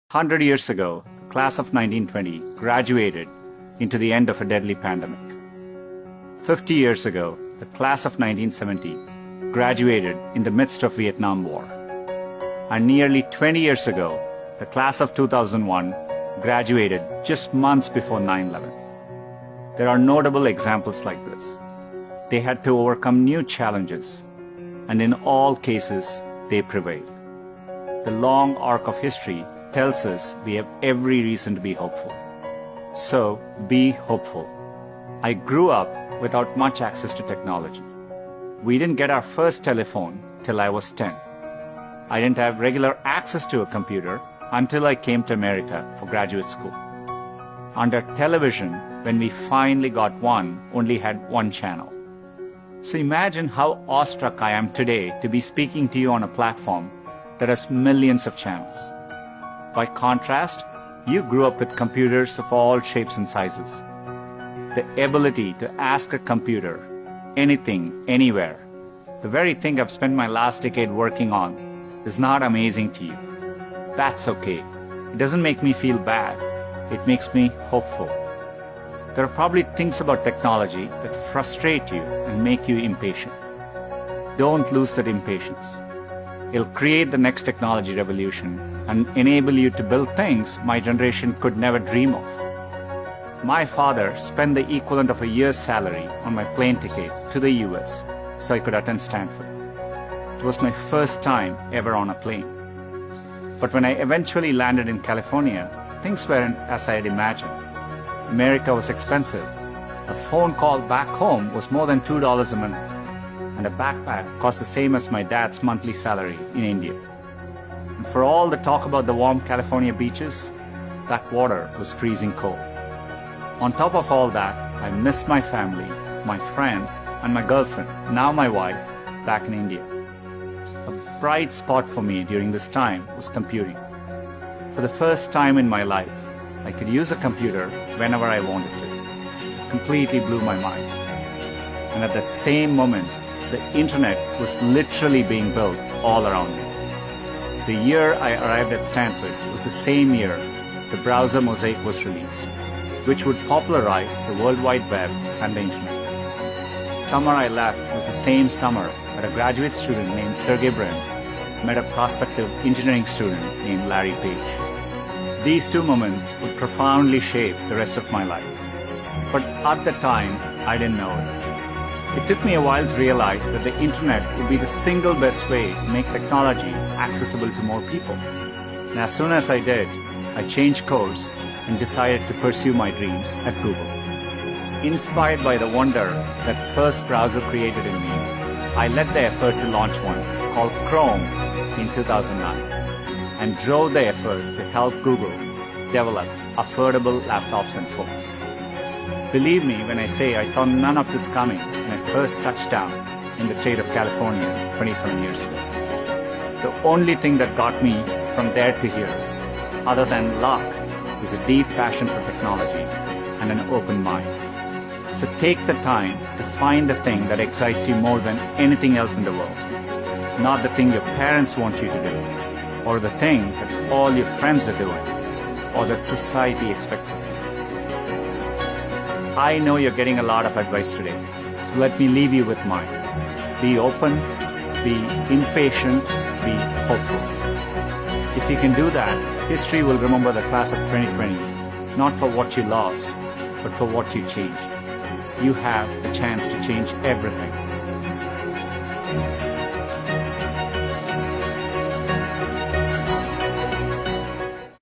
100 years ago, the class of 1920 graduated into the end of a deadly pandemic. 50 years ago, the class of 1970 graduated in the midst of Vietnam War. And nearly 20 years ago, the class of 2001 graduated just months before 9/11. There are notable examples like this. They had to overcome new challenges, and in all cases, they prevailed. The long arc of history tells us we have every reason to be hopeful. So, be hopeful. I grew up without much access to technology. We didn't get our first telephone till I was 10. I didn't have regular access to a computer until I came to America for graduate school. Under television, when we finally got one, only had one channel. So imagine how awestruck I am today to be speaking to you on a platform that has millions of channels. By contrast, you grew up with computers of all shapes and sizes. The ability to ask a computer anything, anywhere, the very thing I've spent my last decade working on, is not amazing to you. That's okay. It doesn't make me feel bad. It makes me hopeful. There are probably things about technology that frustrate you and make you impatient. Don't lose that impatience. It'll create the next technology revolution and enable you to build things my generation could never dream of. My father spent the equivalent of a year's salary on my plane ticket to the US so I could attend Stanford. It was my first time ever on a plane. But when I eventually landed in California, things weren't as I had imagined. America was expensive. A phone call back home was more than $2 a minute, and a backpack cost the same as my dad's monthly salary in India. And for all the talk about the warm California beaches, that water was freezing cold. On top of all that, I missed my family, my friends, and my girlfriend, now my wife, back in India. A bright spot for me during this time was computing. For the first time in my life, I could use a computer whenever I wanted to. Completely blew my mind. And at that same moment, the internet was literally being built all around me. The year I arrived at Stanford was the same year the browser Mosaic was released, which would popularize the World Wide Web and the internet. The summer I left was the same summer that a graduate student named Sergey Brin met a prospective engineering student named Larry Page. These two moments would profoundly shape the rest of my life. But at the time, I didn't know it. It took me a while to realize that the internet would be the single best way to make technology accessible to more people. And as soon as I did, I changed course and decided to pursue my dreams at Google. Inspired by the wonder that first browser created in me, I led the effort to launch one called Chrome in 2009 and drove the effort to help Google develop affordable laptops and phones. Believe me when I say I saw none of this coming when I first touched down in the state of California 27 years ago. The only thing that got me from there to here, other than luck, is a deep passion for technology and an open mind. So take the time to find the thing that excites you more than anything else in the world. Not the thing your parents want you to do, or the thing that all your friends are doing, or that society expects of you. I know you're getting a lot of advice today, so let me leave you with mine. Be open, be impatient, be hopeful. If you can do that, history will remember the class of 2020, not for what you lost, but for what you changed. You have the chance to change everything.